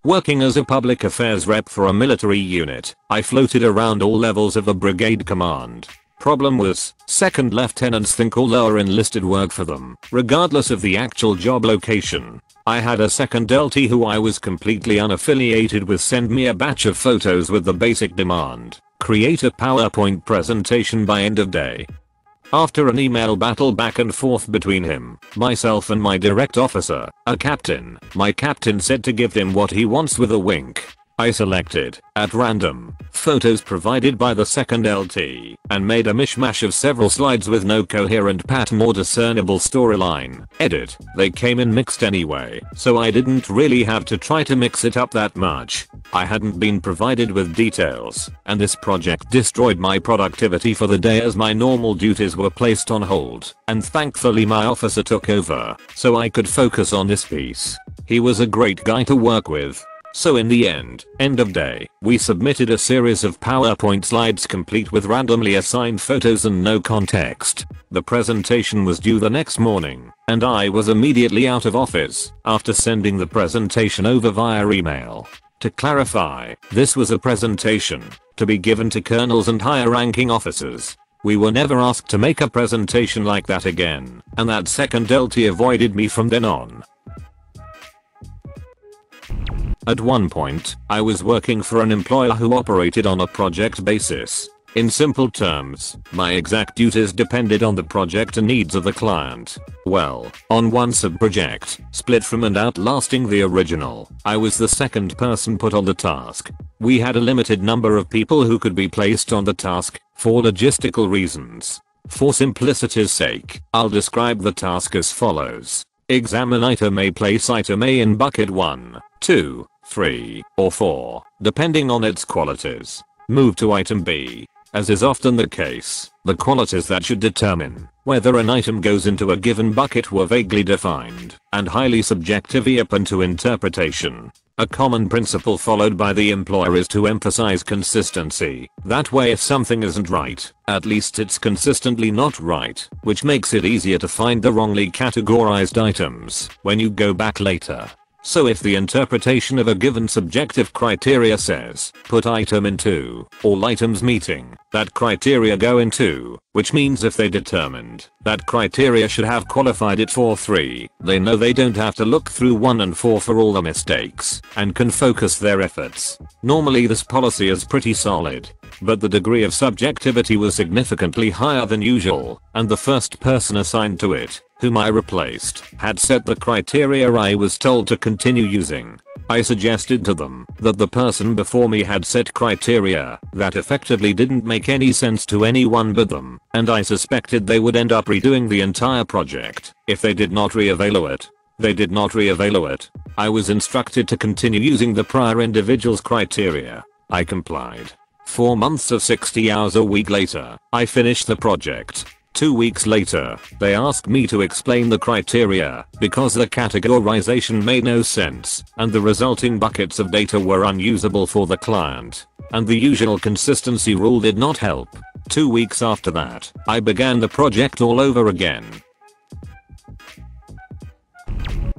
Working as a public affairs rep for a military unit, I floated around all levels of the brigade command. Problem was, second lieutenants think all lower enlisted work for them, regardless of the actual job location. I had a second LT who I was completely unaffiliated with send me a batch of photos with the basic demand: create a PowerPoint presentation by end of day. After an email battle back and forth between him, myself and my direct officer, a captain, my captain said to give him what he wants with a wink. I selected, at random, photos provided by the second LT, and made a mishmash of several slides with no coherent pattern or discernible storyline. Edit. They came in mixed anyway, so I didn't really have to try to mix it up that much. I hadn't been provided with details, and this project destroyed my productivity for the day as my normal duties were placed on hold, and thankfully my officer took over, so I could focus on this piece. He was a great guy to work with. So in the end of day, we submitted a series of PowerPoint slides complete with randomly assigned photos and no context. The presentation was due the next morning, and I was immediately out of office after sending the presentation over via email. To clarify, this was a presentation to be given to colonels and higher ranking officers. We were never asked to make a presentation like that again, and that second LT avoided me from then on. At one point, I was working for an employer who operated on a project basis. In simple terms, my exact duties depended on the project and needs of the client. Well, on one sub-project, split from and outlasting the original, I was the second person put on the task. We had a limited number of people who could be placed on the task, for logistical reasons. For simplicity's sake, I'll describe the task as follows. Examine item A, place item A in bucket 1, 2, 3, or 4, depending on its qualities. Move to item B. As is often the case, the qualities that should determine whether an item goes into a given bucket were vaguely defined and highly subjective, open to interpretation. A common principle followed by the employer is to emphasize consistency. That way if something isn't right, at least it's consistently not right, which makes it easier to find the wrongly categorized items when you go back later. So if the interpretation of a given subjective criteria says, put item in 2, all items meeting that criteria go in 2, which means if they determined that criteria should have qualified it for 3, they know they don't have to look through 1 and 4 for all the mistakes, and can focus their efforts. Normally this policy is pretty solid, but the degree of subjectivity was significantly higher than usual, and the first person assigned to it, whom I replaced, had set the criteria I was told to continue using. I suggested to them that the person before me had set criteria that effectively didn't make any sense to anyone but them, and I suspected they would end up redoing the entire project if they did not re-evaluate it. They did not re-evaluate it. I was instructed to continue using the prior individual's criteria. I complied. 4 months of 60 hours a week later, I finished the project. 2 weeks later, they asked me to explain the criteria because the categorization made no sense and the resulting buckets of data were unusable for the client. And the usual consistency rule did not help. 2 weeks after that, I began the project all over again.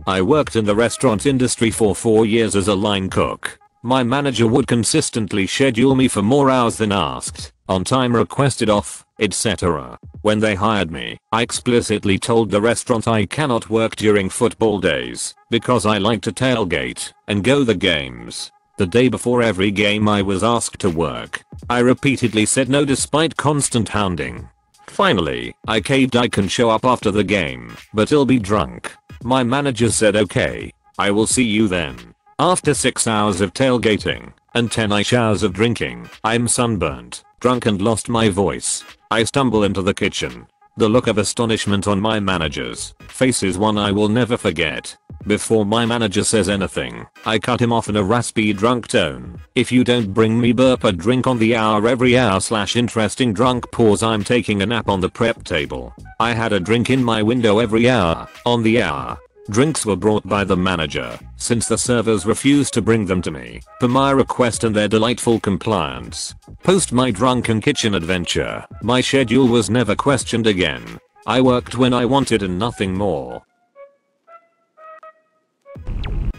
I worked in the restaurant industry for 4 years as a line cook. My manager would consistently schedule me for more hours than asked, on time requested off, etc. When they hired me, I explicitly told the restaurant I cannot work during football days because I like to tailgate and go the games. The day before every game I was asked to work. I repeatedly said no despite constant hounding. Finally, I caved. I can show up after the game, but I'll be drunk. My manager said okay, I will see you then. After 6 hours of tailgating and 10-ish hours of drinking, I'm sunburnt, drunk and lost my voice. I stumble into the kitchen. The look of astonishment on my manager's face is one I will never forget. Before my manager says anything, I cut him off in a raspy drunk tone. If you don't bring me burp a drink on the hour every hour / interesting drunk pause, I'm taking a nap on the prep table. I had a drink in my window every hour, on the hour. Drinks were brought by the manager, since the servers refused to bring them to me, per my request and their delightful compliance. Post my drunken kitchen adventure, my schedule was never questioned again. I worked when I wanted and nothing more.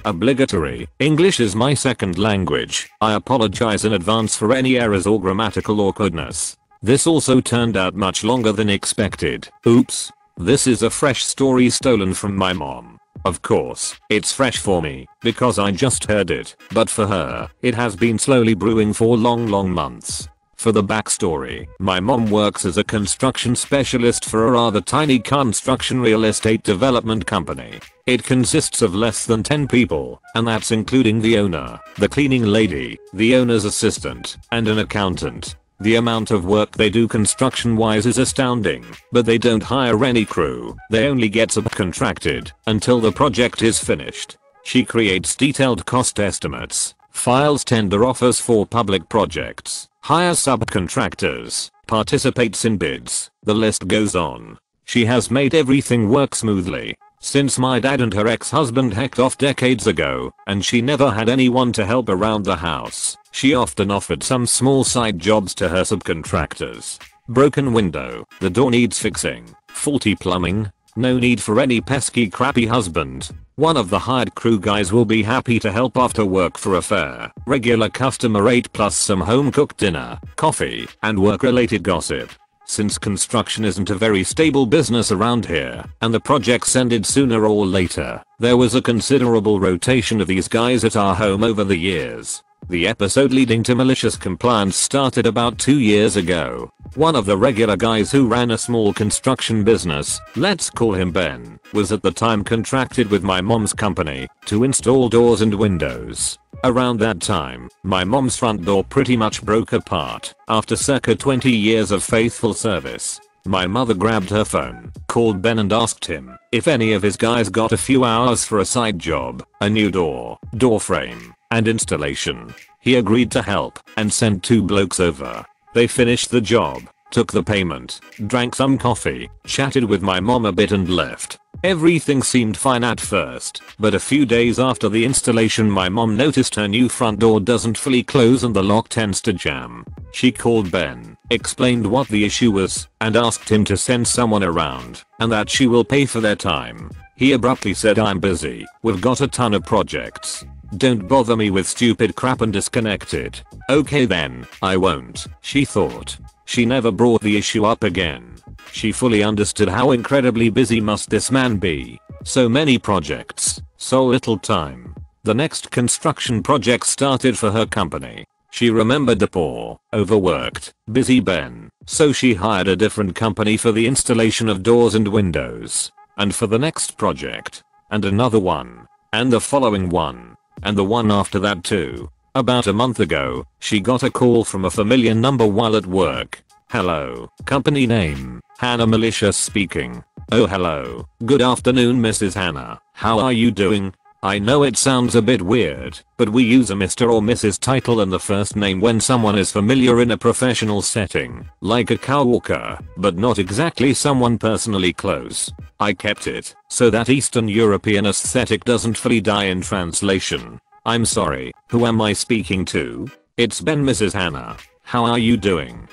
Obligatory. English is my second language. I apologize in advance for any errors or grammatical awkwardness. This also turned out much longer than expected. Oops. This is a fresh story stolen from my mom. Of course, it's fresh for me, because I just heard it, but for her, it has been slowly brewing for long months. For the backstory, my mom works as a construction specialist for a rather tiny construction real estate development company. It consists of less than 10 people, and that's including the owner, the cleaning lady, the owner's assistant, and an accountant. The amount of work they do construction wise is astounding, but they don't hire any crew, they only get subcontracted until the project is finished. She creates detailed cost estimates, files tender offers for public projects, hires subcontractors, participates in bids, the list goes on. She has made everything work smoothly since my dad and her ex-husband hecked off decades ago, and she never had anyone to help around the house. She often offered some small side jobs to her subcontractors. Broken window, the door needs fixing, faulty plumbing, no need for any pesky crappy husband. One of the hired crew guys will be happy to help after work for a fair, regular customer rate plus some home cooked dinner, coffee, and work related gossip. Since construction isn't a very stable business around here, and the projects ended sooner or later, there was a considerable rotation of these guys at our home over the years. The episode leading to malicious compliance started about 2 years ago. One of the regular guys who ran a small construction business, let's call him Ben, was at the time contracted with my mom's company to install doors and windows. Around that time, my mom's front door pretty much broke apart. After circa 20 years of faithful service, my mother grabbed her phone, called Ben and asked him if any of his guys got a few hours for a side job, a new door frame, and installation. He agreed to help and sent 2 blokes over. They finished the job, took the payment, drank some coffee, chatted with my mom a bit and left. Everything seemed fine at first, but a few days after the installation my mom noticed her new front door doesn't fully close and the lock tends to jam. She called Ben, explained what the issue was, and asked him to send someone around, and that she will pay for their time. He abruptly said, "I'm busy, we've got a ton of projects. Don't bother me with stupid crap," and disconnected. Okay then, I won't, she thought. She never brought the issue up again. She fully understood how incredibly busy must this man be. So many projects, so little time. The next construction project started for her company. She remembered the poor, overworked, busy Ben, so she hired a different company for the installation of doors and windows. And for the next project, and another one, and the following one, and the one after that too. About a month ago, she got a call from a familiar number while at work. "Hello, company name, Hannah Malicious speaking." "Oh hello, good afternoon Mrs. Hannah, how are you doing? I know it sounds a bit weird, but we use a Mr. or Mrs. title and the first name when someone is familiar in a professional setting, like a coworker, but not exactly someone personally close. I kept it, so that Eastern European aesthetic doesn't fully die in translation. I'm sorry, who am I speaking to?" "It's Ben Mrs. Hannah. How are you doing?"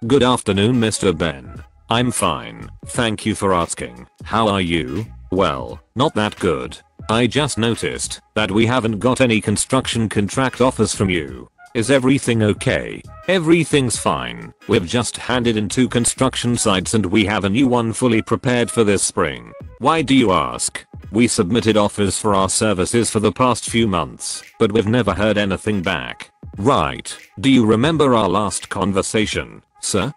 "Good afternoon Mr. Ben. I'm fine, thank you for asking. How are you?" "Well, not that good. I just noticed that we haven't got any construction contract offers from you. Is everything okay?" "Everything's fine. We've just handed in 2 construction sites and we have a new one fully prepared for this spring." "Why do you ask?" "We submitted offers for our services for the past few months, but we've never heard anything back." "Right. Do you remember our last conversation, sir?"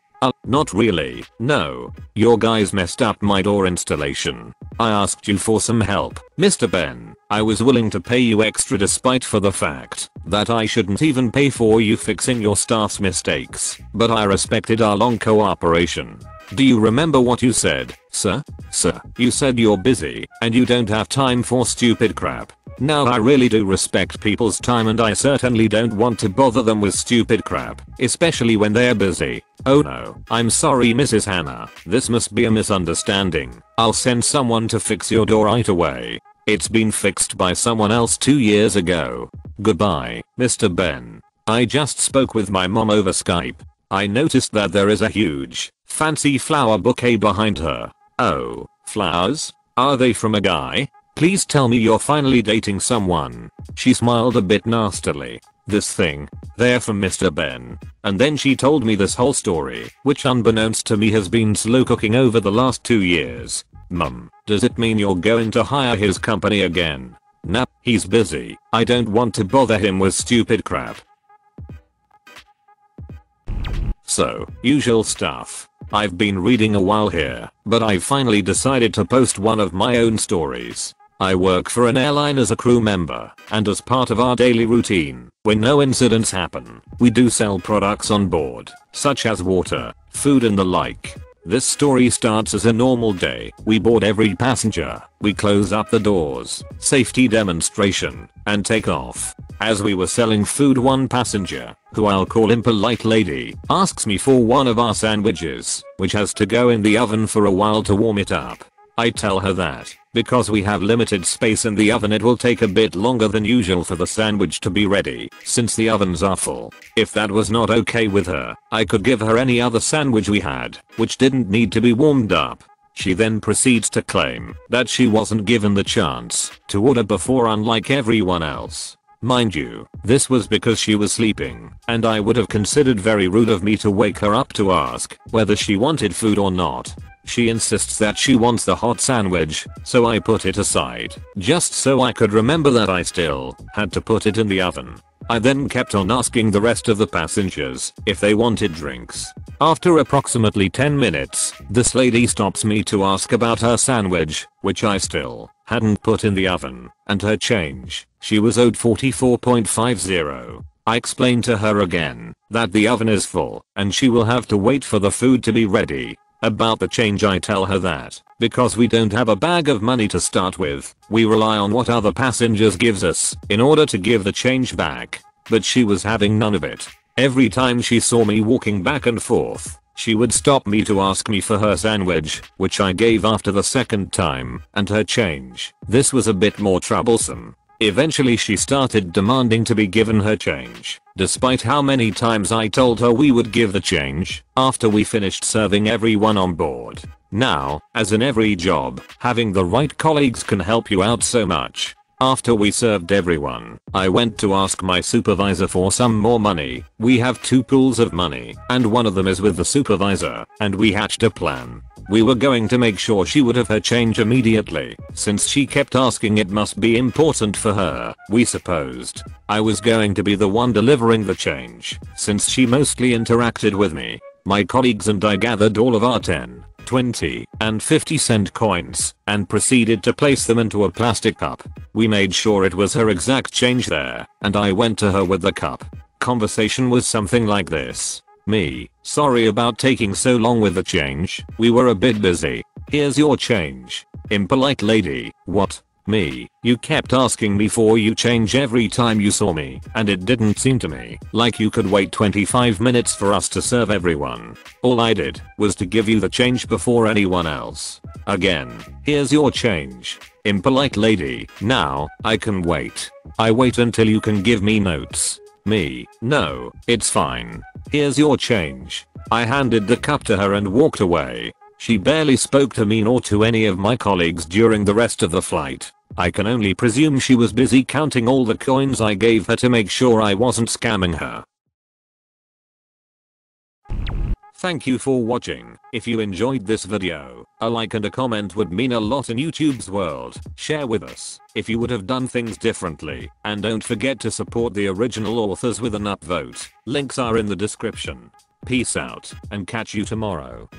Not really, no. Your guys messed up my door installation. I asked you for some help, Mr. Ben. I was willing to pay you extra despite for the fact that I shouldn't even pay for you fixing your staff's mistakes, but I respected our long cooperation. Do you remember what you said, sir?" "Sir, you said you're busy and you don't have time for stupid crap." Now I really do respect people's time and I certainly don't want to bother them with stupid crap, especially when they're busy. "Oh no, I'm sorry Mrs. Hannah, this must be a misunderstanding. I'll send someone to fix your door right away. It's been fixed by someone else 2 years ago. Goodbye, Mr. Ben." I just spoke with my mom over Skype. I noticed that there is a huge, fancy flower bouquet behind her. "Oh, flowers? Are they from a guy?" Please tell me you're finally dating someone." She smiled a bit nastily. "This thing, they're from Mr. Ben." And then she told me this whole story, which unbeknownst to me has been slow cooking over the last 2 years. "Mum, does it mean you're going to hire his company again?" "Nah, he's busy. I don't want to bother him with stupid crap." So, usual stuff. I've been reading a while here, but I finally decided to post one of my own stories. I work for an airline as a crew member, and as part of our daily routine, when no incidents happen, we do sell products on board, such as water, food and the like. This story starts as a normal day. We board every passenger, we close up the doors, safety demonstration, and take off. As we were selling food, one passenger, who I'll call Impolite Lady, asks me for one of our sandwiches, which has to go in the oven for a while to warm it up. I tell her that, because we have limited space in the oven, it will take a bit longer than usual for the sandwich to be ready, since the ovens are full. If that was not okay with her, I could give her any other sandwich we had, which didn't need to be warmed up. She then proceeds to claim that she wasn't given the chance to order before, unlike everyone else. Mind you, this was because she was sleeping, and I would have considered very rude of me to wake her up to ask whether she wanted food or not. She insists that she wants the hot sandwich, so I put it aside, just so I could remember that I still had to put it in the oven. I then kept on asking the rest of the passengers if they wanted drinks. After approximately 10 minutes, this lady stops me to ask about her sandwich, which I still hadn't put in the oven, and her change. She was owed 44.50. I explained to her again that the oven is full and she will have to wait for the food to be ready. About the change, I tell her that because we don't have a bag of money to start with, we rely on what other passengers gives us in order to give the change back. But she was having none of it. Every time she saw me walking back and forth, she would stop me to ask me for her sandwich, which I gave after the second time, and her change. This was a bit more troublesome. Eventually she started demanding to be given her change, despite how many times I told her we would give the change after we finished serving everyone on board. Now, as in every job, having the right colleagues can help you out so much. After we served everyone, I went to ask my supervisor for some more money. We have 2 pools of money, and one of them is with the supervisor, and we hatched a plan. We were going to make sure she would have her change immediately, since she kept asking. It must be important for her, we supposed. I was going to be the one delivering the change, since she mostly interacted with me. My colleagues and I gathered all of our 10, 20, and 50-cent coins, and proceeded to place them into a plastic cup. We made sure it was her exact change there, and I went to her with the cup. Conversation was something like this. Me, sorry about taking so long with the change, we were a bit busy. Here's your change. Impolite lady, what? Me, you kept asking me for your change every time you saw me, and it didn't seem to me like you could wait 25 minutes for us to serve everyone. All I did was to give you the change before anyone else. Again, here's your change. Impolite lady, now, I can wait. I wait until you can give me notes. Me, no, it's fine. Here's your change. I handed the cup to her and walked away. She barely spoke to me nor to any of my colleagues during the rest of the flight. I can only presume she was busy counting all the coins I gave her to make sure I wasn't scamming her. Thank you for watching. If you enjoyed this video, a like and a comment would mean a lot in YouTube's world. Share with us if you would have done things differently, and don't forget to support the original authors with an upvote. Links are in the description. Peace out, and catch you tomorrow.